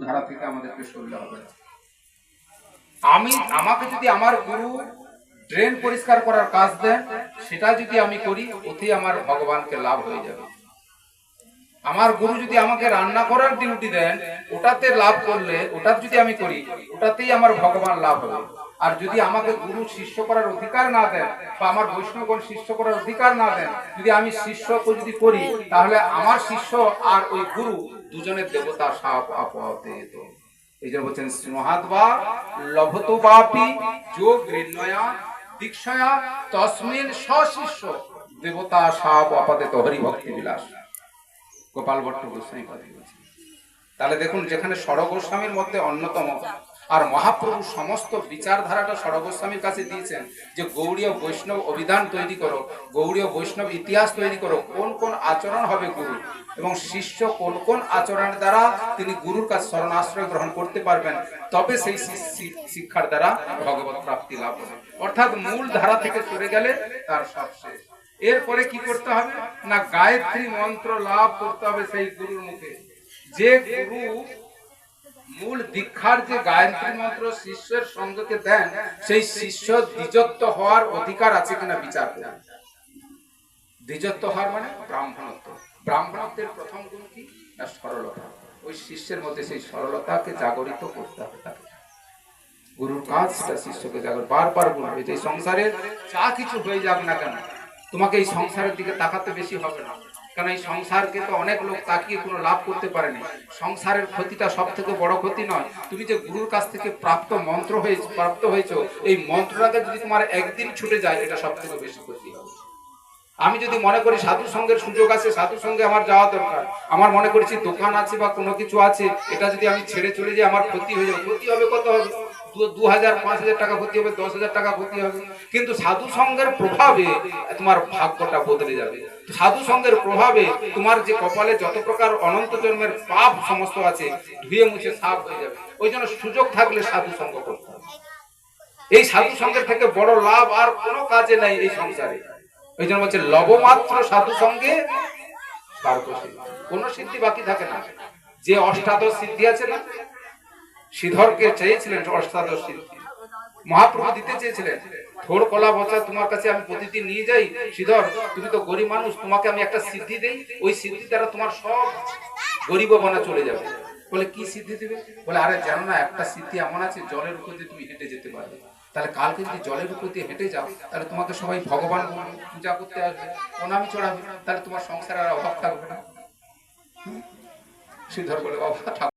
ধারা থেকে আমাদেরকে সরলে হবে না। আমাকে যদি আমার গুরু ড্রেন পরিষ্কার করার কাজ দেন, সেটা যদি আমি করি, ওতেই আমার ভগবানকে লাভ হয়ে যাবে। আমার গুরু যদি আমাকে রান্না করার ডিউটি দেন, ওটাতে লাভ করলে, ওটা যদি আমি করি, ওটাতেই আমার ভগবান লাভ হবে। আর যদি আমাকে গুরু শিষ্য করার অধিকার না দেন, বা আমার বৈষ্ণবগণ শিষ্য করার অধিকার না দেন, যদি আমি শিষ্য যদি করি, তাহলে আমার শিষ্য আর ওই গুরু দুজনের দেবতা সাপ আপতে। এই জন্য বলছেন স্নেহাদ্বা লভতো বাপি যোগ গৃহ্ণয়া দীক্ষয়া তস্মিন সশিষ্য দেবতা সাপ আপাতে হরি ভক্তি বিলাস। গোপাল ভট্ট গোস্বামী কথা বলছেন। তাহলে দেখুন, যেখানে ষড় গোস্বামীর মধ্যে অন্যতম, আর মহাপ্রভু সমস্ত বিচারধারাটা ষড় গোস্বামীর কাছে দিয়েছেন যে গৌড়ীয় বৈষ্ণব অভিধান তৈরি করো, গৌড়ীয় বৈষ্ণব ইতিহাস তৈরি করো, কোন কোন আচরণ হবে গুরু, এবং শিষ্য কোন কোন আচরণের দ্বারা তিনি গুরুর কাছে শরণাশ্রয় গ্রহণ করতে পারবেন, তবে সেই শিক্ষার দ্বারা ভগবত প্রাপ্তি লাভ হবে। অর্থাৎ মূল ধারা থেকে সরে গেলে তার সব শেষ। এরপরে কি করতে হবে না, গায়ত্রী মন্ত্র লাভ করতে হবে সেই গুরুর মুখে। যে গুরু মূল দীক্ষার যে গায়ত্রী মন্ত্র শিষ্যের সঙ্গকে দেন, সেই শিষ্য দ্বিজত্ব হওয়ার অধিকার আছে কিনা বিচার করেন। দ্বিজত্ব হওয়ার মানে ব্রাহ্মণত্ব। ব্রাহ্মণত্বের প্রথম গুণ কি না, সরলতা। ওই শিষ্যের মধ্যে সেই সরলতাকে জাগরিত করতে হবে তাকে। গুরুর কাজটা শিষ্যকে জাগরিত বারবার বলবে যে সংসারের যা কিছু হয়ে যাক না কেন, তোমাকে এই সংসারের দিকে তাকাতে বেশি হবে না, কারণ এই সংসারকে তো অনেক লোক তাকিয়ে কোনো লাভ করতে পারেনি। সংসারের ক্ষতিটা সব থেকে বড় ক্ষতি নয়, তুমি যে গুরুর কাছ থেকে প্রাপ্ত হয়েছো, এই মন্ত্রটাকে যদি তোমার একদিন ছুটে যায়, এটা সব থেকে বেশি ক্ষতি হবে। আমি যদি মনে করি সাধু সঙ্গের সুযোগ আছে, সাধু সঙ্গে আমার যাওয়া দরকার, আমার মনে করছি দোকান আছে বা কোনো কিছু আছে, এটা যদি আমি ছেড়ে চলে যাই আমার ক্ষতি হয়ে যাবে। ক্ষতি হবে কত হবে, 2000 5000 টাকা ক্ষতি হবে, 10,000 টাকা ক্ষতি হবে। কিন্তু সাধু সঙ্গের প্রভাবে তোমার ভাগ্যটা বদলে যাবে। সাধু সঙ্গের প্রভাবে তোমার যে কপালে যত প্রকার অনন্ত জন্মের পাপ সমস্ত আছে, ধুয়ে মুছে সাফ হয়ে যাবে। ওই জন্য সুযোগ থাকলে সাধু সঙ্গ করতে হবে। এই সাধু সঙ্গের থেকে বড় লাভ আর কোনো কাজে নাই এই সংসারে। ওই জন্য বলছে লবমাত্র সাধু সঙ্গে কোন সিদ্ধি বাকি থাকে না। যে অষ্টাদশ সিদ্ধি আছে না, শ্রীধরকে চেয়েছিলেন অষ্টাদশ সিদ্ধি, মহাপ্রভু দিতে চেয়েছিলেন। থোর কলা বচা তোমার কাছে আমি প্রতিদিন নিয়ে যাই, শ্রীধর তুমি তো গরিব মানুষ, তোমাকে আমি একটা সিদ্ধি দেই, ওই সিদ্ধি দ্বারা তোমার সব গরিব বনা চলে যাবে। বলে কি সিদ্ধি দিবে? বলে আরে জানো না, একটা সিদ্ধি এমন আছে, জলের উপর দিয়ে তুমি হেঁটে যেতে পারবে। তাহলে কালকে যদি জলের উপর দিয়ে হেঁটে যাও, তাহলে তোমাকে সবাই ভগবান পূজা করতে আসবে, প্রণামী চড়াবে, তাহলে তোমার সংসারে আর অভাব থাকবে না। শ্রীধর বলে বাবা